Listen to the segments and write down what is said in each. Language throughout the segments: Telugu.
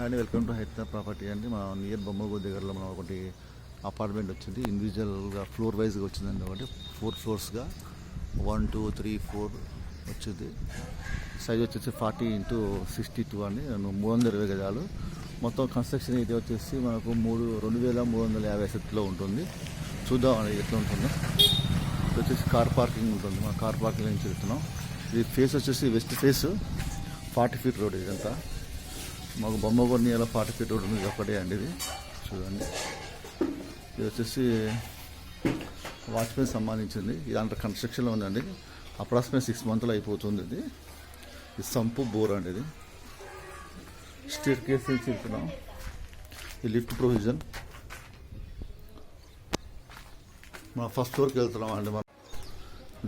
And welcome to Hyderabad property అండి. మా నియర్ బొమ్మగూరు దగ్గరలో మనం ఒకటి అపార్ట్మెంట్ వచ్చింది. ఇండివిజువల్గా ఫ్లోర్ వైజ్గా వచ్చిందండి. ఒకటి 4 ఫ్లోర్స్గా 1 2 3 4 వచ్చింది. సైజ్ వచ్చేసి 40x62 అండి. 320 గజాలు. మొత్తం కన్స్ట్రక్షన్ ఏరియా వచ్చేసి మనకు 2350 సెట్లో ఉంటుంది. చూద్దామండి ఎట్లా ఉంటుందో. ఇది వచ్చేసి కార్ పార్కింగ్ ఉంటుంది. మన కార్ పార్కింగ్ నుంచి వెళ్తున్నాం. ఇది ఫేస్ వచ్చేసి వెస్ట్ ఫేస్ 40 ఫీట్ రోడ్. ఇదంతా మాకు బొమ్మగూరు నియర్లో 40 ఫీట్ రోడ్ ఉంది. ఒకటే అండి ఇది. చూడండి, ఇది వచ్చేసి వాచ్మెన్ సంబంధించింది. ఇది అంత కన్స్ట్రక్షన్లో ఉందండి. అప్రాక్సిమేట్ 6 మంత్లో అయిపోతుంది. ఇది సంపు బోర్ అండి. ఇది స్టేర్ కేస్ నుంచి వెళ్తున్నాం. ఈ లిఫ్ట్ ప్రొవిజన్. మన ఫస్ట్ ఫ్లోర్కి వెళ్తున్నాం అండి. మనం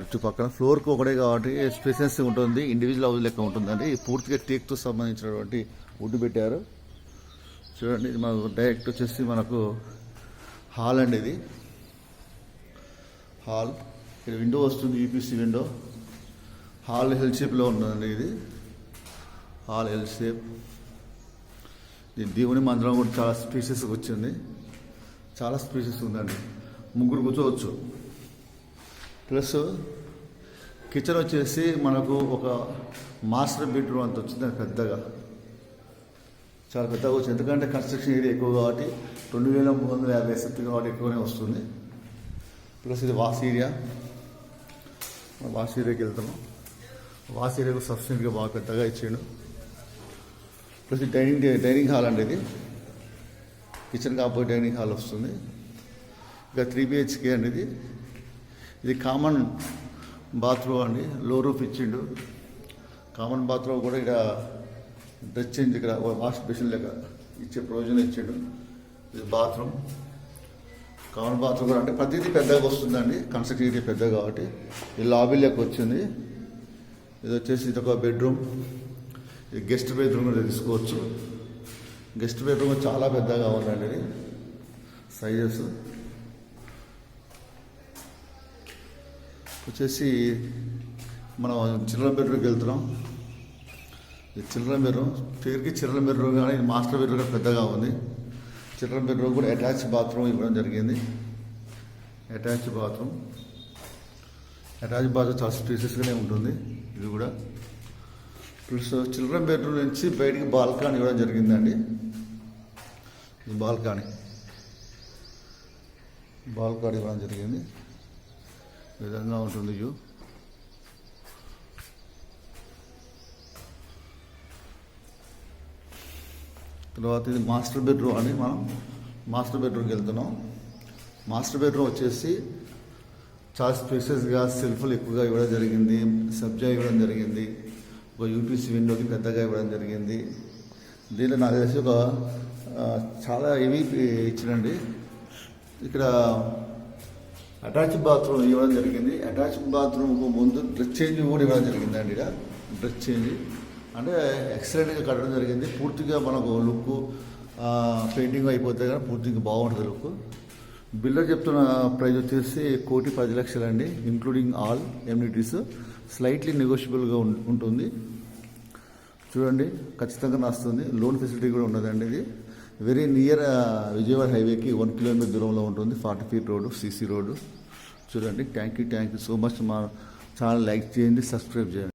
లిఫ్ట్ పక్కన ఫ్లోర్కి ఒకటే కాబట్టి స్పేసెస్ ఉంటుంది. ఇండివిజువల్ హౌస్ లెక్క ఉంటుందండి. పూర్తిగా టేక్తో సంబంధించినటువంటి వుడ్ పెట్టారు. చూడండి, ఇది మనకు డైరెక్ట్ వచ్చేసి మనకు హాల్ అండి. ఇది హాల్. ఇక్కడ విండో వస్తుంది, యూపీసీ విండో. హాల్ ఎల్ షేప్లో ఉంటుందండి. ఇది హాల్ ఎల్ షేప్. ఇది దేవుని మందిరం కూడా చాలా స్పేసెస్ వచ్చింది. చాలా స్పేసెస్ ఉందండి. 3 కూర్చోవచ్చు. ప్లస్ కిచెన్ వచ్చేసి మనకు ఒక మాస్టర్ బెడ్రూమ్ అంత వచ్చింది. పెద్దగా, చాలా పెద్దగా వచ్చింది. ఎందుకంటే కన్స్ట్రక్షన్ ఏరియా ఎక్కువ కాబట్టి 2350 సెట్ కాబట్టి ఎక్కువనే వస్తుంది. ప్లస్ ఇది వాష్ ఏరియా. వాష్ ఏరియాకి వెళ్తాము. వాష్ ఏరియాకు సబ్స్టెంట్గా బాగా పెద్దగా ఇచ్చాడు. ప్లస్ డైనింగ్ హాల్ అండి. ఇది కిచెన్ కాకపోతే డైనింగ్ హాల్ వస్తుంది. ఇక 3 BHK అండి. ఇది కామన్ బాత్రూమ్ అండి. లో రూఫ్ ఇచ్చిండు. కామన్ బాత్రూమ్ కూడా ఇక్కడ డ్రెస్ చేంజ్, ఇక్కడ వాష్ బేసిన్ లెక్క ఇచ్చే ప్రొవిజన్ ఇచ్చాడు. ఇది బాత్రూమ్. కామన్ బాత్రూమ్ కూడా అంటే ప్రతిదీ పెద్దగా వస్తుందండి. కన్స్ట్రక్షన్ ఏరియా పెద్దగా కాబట్టి ఈ లాబీ లెక్క వచ్చింది. ఇది వచ్చేసి ఇది ఒక బెడ్రూమ్. ఇది గెస్ట్ బెడ్రూమ్ కూడా తీసుకోవచ్చు. గెస్ట్ బెడ్రూమ్ చాలా పెద్దగా ఉందండి. ఇది సైజెస్ వచ్చేసి మనం చిల్డ్రన్ బెడ్రూమ్కి వెళ్తున్నాం. ఇది చిల్డ్రన్ బెడ్రూమ్. పేరుకి చిల్డ్రన్ బెడ్రూమ్ కానీ ఇది మాస్టర్ బెడ్రూమ్ కూడా పెద్దగా ఉంది. చిల్డ్రన్ బెడ్రూమ్ కూడా అటాచ్ బాత్రూమ్ ఇవ్వడం జరిగింది. అటాచ్ బాత్రూమ్ చాలా స్పేసెస్గానే ఉంటుంది. ఇది కూడా ప్లస్ చిల్డ్రన్ బెడ్రూమ్ నుంచి బయటికి బాల్కనీ ఇవ్వడం జరిగిందండి. ఇది బాల్కనీ ఇవ్వడం జరిగింది. ఈ విధంగా ఉంటుంది వ్యూ. తర్వాత ఇది మాస్టర్ బెడ్రూమ్ అని. మనం మాస్టర్ బెడ్రూమ్కి వెళ్తున్నాం. మాస్టర్ బెడ్రూమ్ వచ్చేసి చాలా స్పేసెస్గా సెల్ఫ్లు ఎక్కువగా ఇవ్వడం జరిగింది. సబ్జా ఇవ్వడం జరిగింది. ఒక యూపీసీ విండోకి పెద్దగా ఇవ్వడం జరిగింది. దీంట్లో నాకు తెలిసి ఒక చాలా హెవీ ఇచ్చినండి. ఇక్కడ అటాచ్ బాత్రూమ్ ఇవ్వడం జరిగింది. అటాచ్ బాత్రూమ్కు ముందు డ్రెస్ చేంజ్ కూడా ఇవ్వడం జరిగిందండి. ఇక్కడ డ్రెస్ చేంజ్ అంటే ఎక్సలెంట్గా కట్టడం జరిగింది. పూర్తిగా మనకు లుక్ పెయింటింగ్ అయిపోతే కానీ పూర్తిగా బాగుంటుంది లుక్. బిల్డర్ చెప్తున్న ప్రైస్ వచ్చేసి 1,10,00,000 అండి, ఇంక్లూడింగ్ ఆల్ ఎమ్యూనిటీస్. స్లైట్లీ నెగోషియబుల్గా ఉంటుంది. చూడండి, ఖచ్చితంగా నస్తుంది. లోన్ ఫెసిలిటీ కూడా ఉన్నదండి. ఇది వెరీ నియర్ విజయవాడ హైవేకి 1 కిలోమీటర్ దూరంలో ఉంటుంది. 40 ఫీట్ రోడ్డు, సీసీ రోడ్డు. చూడండి, థ్యాంక్ యూ సో మచ్. మా ఛానల్ లైక్ చేయండి, సబ్స్క్రైబ్ చేయండి.